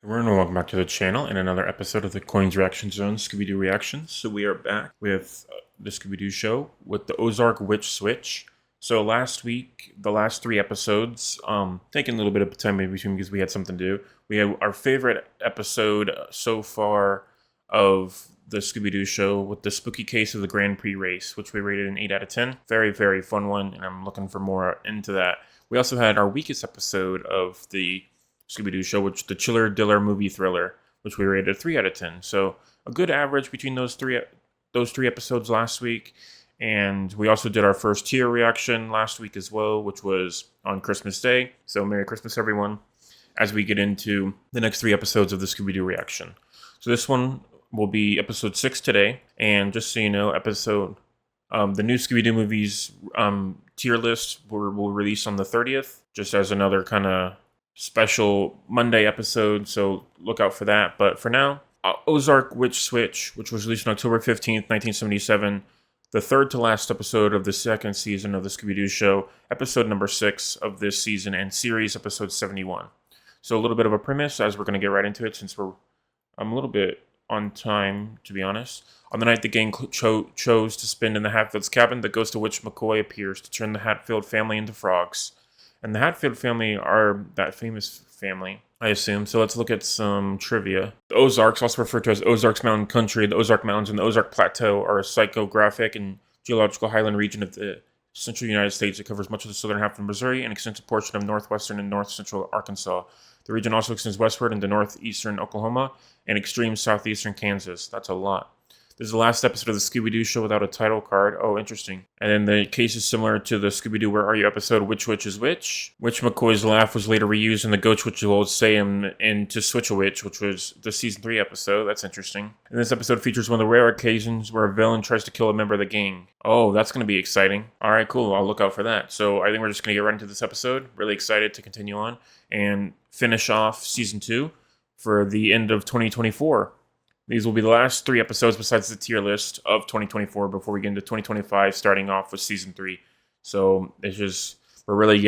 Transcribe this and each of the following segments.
Everyone, welcome back to the channel and another episode of the Coins Reaction Zone Scooby-Doo Reactions. So we are back with the Scooby-Doo show with the Ozark Witch Switch. So last week, the last three episodes, taking a little bit of time in between because we had something to do. We had our favorite episode so far of the Scooby-Doo show with the spooky case of the Grand Prix race, which we rated an 8 out of 10. Very, very fun one, and I'm looking for more into that. We also had our weakest episode of the Scooby-Doo show, which the Chiller Diller movie thriller, which we rated a 3 out of 10. So a good average between those three episodes last week. And we also did our first tier reaction last week as well, which was on Christmas Day. So Merry Christmas, everyone, as we get into the next three episodes of the Scooby-Doo reaction. So this one will be episode 6 today. And just so you know, the new Scooby-Doo movies tier list will release on the 30th, just as another kind of special Monday episode, so look out for that. But for now, Ozark Witch Switch, which was released on October 15th, 1977, the third to last episode of the second season of the Scooby-Doo show, episode number 6 of this season, and series episode 71. So a little bit of a premise, as we're going to get right into it, since I'm a little bit on time, to be honest. On the night the gang chose to spend in the Hatfield's cabin, the ghost of Witch McCoy appears to turn the Hatfield family into frogs. And the Hatfield family are that famous family, I assume. So let's look at some trivia. The Ozarks, also referred to as Ozarks Mountain Country, the Ozark Mountains and the Ozark Plateau, are a psychographic and geological highland region of the central United States. It covers much of the southern half of Missouri and extends a portion of northwestern and north-central Arkansas. The region also extends westward into northeastern Oklahoma and extreme southeastern Kansas. That's a lot. This is the last episode of the Scooby-Doo show without a title card. Oh, interesting. And then the case is similar to the Scooby-Doo Where Are You episode, Which Witch is Which? Witch McCoy's laugh was later reused in the Ghost Witch will say him into Switch a Witch, which was the season 3 episode. That's interesting. And this episode features one of the rare occasions where a villain tries to kill a member of the gang. Oh, that's going to be exciting. All right, cool. I'll look out for that. So I think we're just going to get right into this episode. Really excited to continue on and finish off season 2 for the end of 2024. These will be the last 3 episodes besides the tier list of 2024 before we get into 2025, starting off with season 3. So it's just, we're really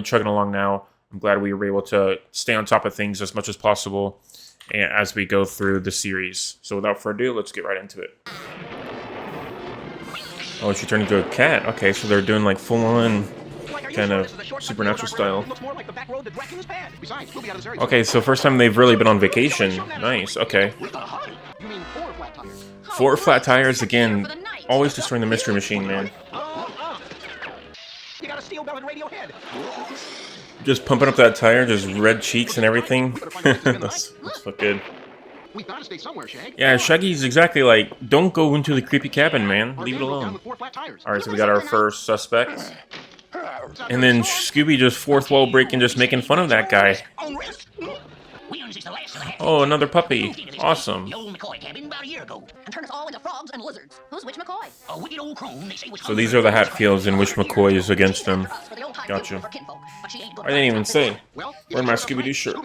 chugging along now. I'm glad we were able to stay on top of things as much as possible as we go through the series. So without further ado, let's get right into it. Oh, she turned into a cat. Okay, so they're doing like full-on kind of supernatural style. Okay, so first time they've really been on vacation. Nice, okay. 4 flat tires again. Always destroying the mystery machine, man. Just pumping up that tire, just red cheeks and everything. That's good. Yeah, Shaggy's exactly like, don't go into the creepy cabin, man. Leave it alone. Alright, so we got our first suspect. And then Scooby just fourth wall breaking, just making fun of that guy. Oh, another puppy. Awesome. So these are the Hatfields and Witch McCoy is against them. Gotcha. I didn't even say. Where's my Scooby-Doo shirt?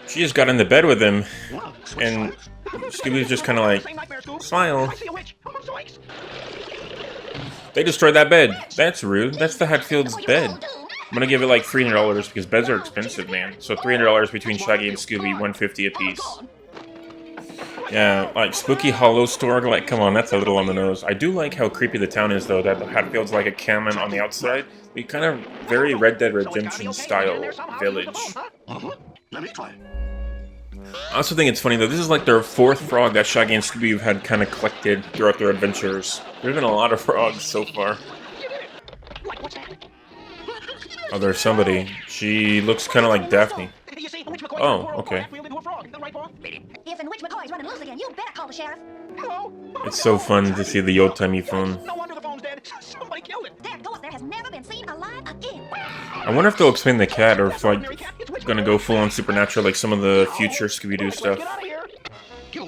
She just got into bed with him. And Scooby's just kind of like, smile. They destroyed that bed. That's rude. That's the Hatfield's bed. I'm gonna give it like $300 because beds are expensive, man. So $300 between Shaggy and Scooby, $150 a piece. Yeah, like Spooky Hollow store. Like, come on, that's a little on the nose. I do like how creepy the town is, though. That the Hatfield's like a cabin on the outside. We kind of very Red Dead Redemption style village. I also think it's funny, though, this is like their 4th frog that Shaggy and Scooby have had kind of collected throughout their adventures. There's been a lot of frogs so far. Oh, there's somebody. She looks kind of like Daphne. Oh, okay. It's so fun to see the old-timey phone. I wonder if they'll explain the cat, or if like gonna go full on supernatural like some of the future Scooby-Doo stuff. We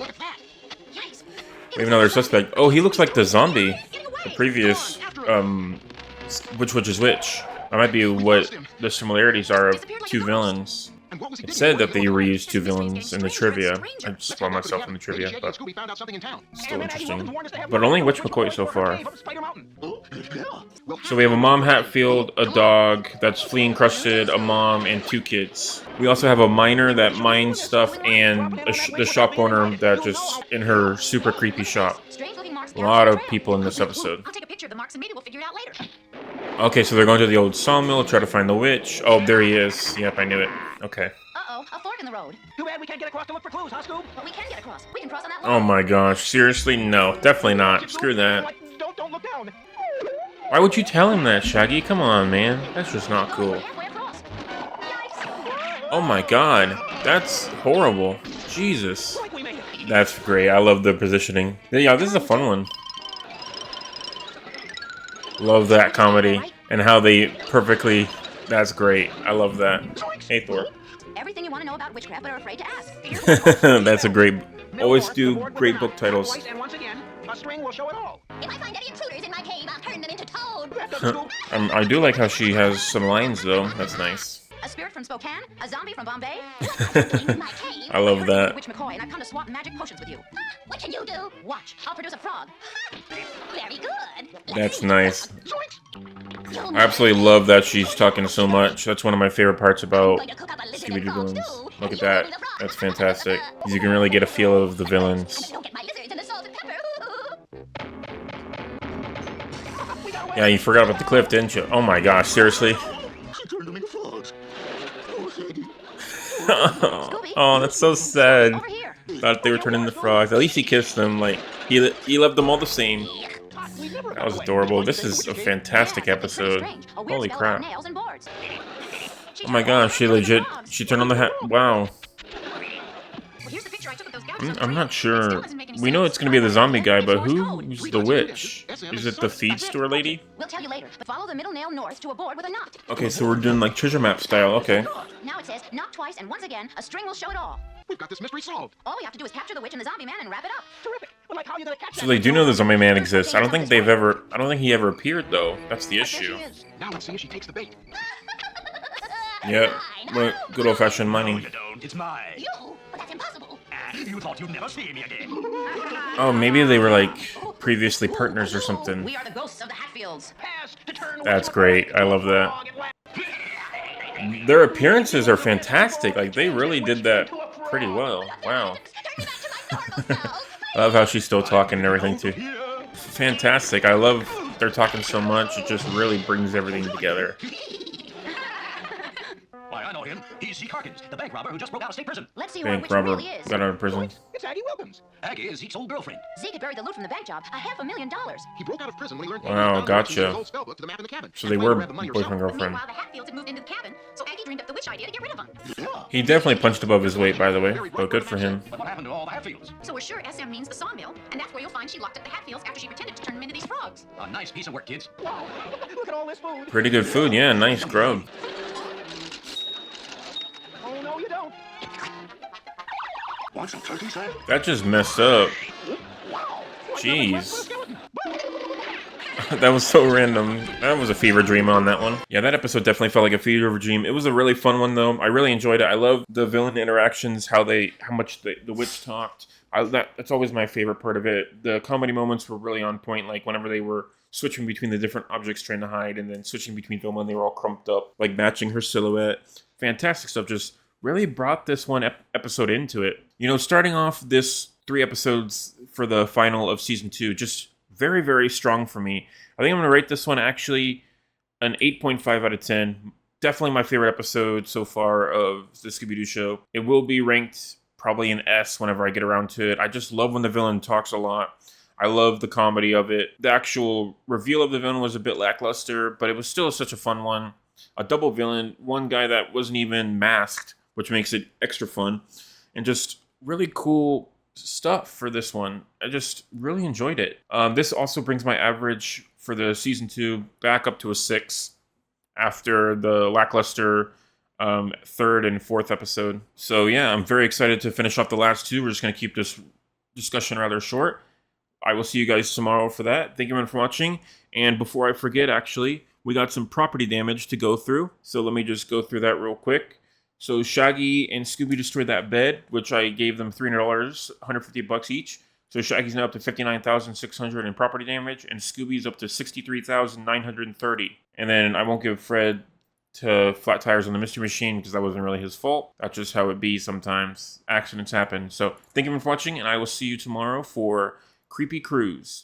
have another suspect. Oh, he looks like the zombie. The previous Which Witch is Which. That might be what the similarities are of 2 villains. It said that they reused 2 villains in the trivia. I just spoiled myself in the trivia, but still interesting. But only Witch McCoy so far. So we have a mom Hatfield, a dog that's flea encrusted, a mom, and 2 kids. We also have a miner that mines stuff, and the shop owner that just in her super creepy shop. A lot of people in this episode. I'll take a picture of the marks and maybe we'll figure it out later. Okay, so they're going to the old sawmill, try to find the witch. Oh, there he is. Yep, I knew it. Okay. Uh-oh, a fork in the road. Too bad we can't get across to look for clues, huh, Scoob? But we can get across. We can cross on that Oh my gosh, seriously? No, definitely not. Screw that. Don't look down. Why would you tell him that, Shaggy? Come on, man. That's just not cool. Oh my god, that's horrible. Jesus. That's great. I love the positioning. Yeah, this is a fun one. Love that comedy and how they perfectly... That's great. I love that. Hey, Thor. Everything you want to know about witchcraft but are afraid to ask. That's a great... Always do great book titles. And once again, a string will show it all. If I find any intruders in my cave, I'll turn them into toad. I do like how she has some lines, though. That's nice. A spirit from Spokane? A zombie from Bombay? I love that. Witch McCoy, and I've come to swap magic potions with you. What can you do? Watch. I'll produce a frog. Very good. That's nice. I absolutely love that she's talking so much. That's one of my favorite parts about Scooby-Doo villains. Look at that. That's fantastic. You can really get a feel of the villains. Yeah, you forgot about the cliff, didn't you? Oh my gosh, seriously? Oh, that's so sad. Thought they were turning into frogs. At least he kissed them. Like he loved them all the same. That was adorable. This is a fantastic episode. Holy crap! Oh my gosh, she turned on the hat. Wow. I'm not sure. We know it's gonna be the zombie guy, but who's the witch? Is it the feed store lady? We'll tell you later, but follow the middle nail north to a board with a knot. Okay, so we're doing like treasure map style. Okay. Now it says, knock twice, and once again, a string will show it all. We've got this mystery solved. All we have to do is capture the witch and the zombie man and wrap it up. Terrific. Well, like how you gonna catch So they do know the zombie man exists. I don't think he ever appeared though. That's the issue. Now let's see if she takes the bait. Yep. Good old fashioned mining. You don't. It's mine. You? But that's impossible. You thought you'd never see me again. Oh, maybe they were like previously partners or something. We are the ghosts of the Hatfields. That's great. I love that. Their appearances are fantastic. Like they really did that pretty well. Wow. I love how she's still talking and everything too. Fantastic. I love they're talking so much. It just really brings everything together. Why, I know him. He's Zeke Harkins, the bank robber who just broke out of state prison. Let's see who our Bank witch robber really is. got out of prison. It's Aggie Wilkins. Aggie is Zeke's old girlfriend. Zeke had buried the loot from the bank job, $500,000. He broke out of prison when he learned. Wow, gotcha. Old spell book to the map in the cabin. So they were boyfriend girlfriend. Meanwhile, the Hatfields had moved into the cabin, so Aggie dreamed up the witch idea to get rid of them. He definitely punched above his weight, by the way. But good for him. But what happened to all the Hatfields? So we're sure SM means the sawmill, and that's where you'll find she locked up the Hatfields after she pretended to turn them into these frogs. A nice piece of work, kids. Wow, look at all this food. Pretty good food, yeah. Nice grub. Oh no, you don't. Want some turkey, sir? That just messed up. Jeez. That was so random. That was a fever dream on that one. Yeah, that episode definitely felt like a fever dream. It was a really fun one though. I really enjoyed it. I love the villain interactions, how much the witch talked. That's always my favorite part of it. The comedy moments were really on point, like whenever they were switching between the different objects trying to hide and then switching between Vilma and they were all crumped up, like matching her silhouette. Fantastic stuff. Just really brought this one episode into it. You know, starting off this 3 episodes for the final of season 2, just very, very strong for me. I think I'm going to rate this one actually an 8.5 out of 10. Definitely my favorite episode so far of the Scooby-Doo show. It will be ranked probably an S whenever I get around to it. I just love when the villain talks a lot. I love the comedy of it. The actual reveal of the villain was a bit lackluster, but it was still such a fun one. A double villain, one guy that wasn't even masked, which makes it extra fun. And just really cool stuff for this one. I just really enjoyed it. This also brings my average for the season 2 back up to a 6 after the lackluster 3rd and 4th episode. So yeah, I'm very excited to finish off the last 2. We're just going to keep this discussion rather short. I will see you guys tomorrow for that. Thank you everyone for watching. And before I forget, actually, we got some property damage to go through. So let me just go through that real quick. So Shaggy and Scooby destroyed that bed, which I gave them $300, $150 each. So Shaggy's now up to 59,600 in property damage, and Scooby's up to 63,930. And then I won't give Fred to flat tires on the Mystery Machine because that wasn't really his fault. That's just how it be sometimes. Accidents happen. So thank you for watching, and I will see you tomorrow for Creepy Cruise.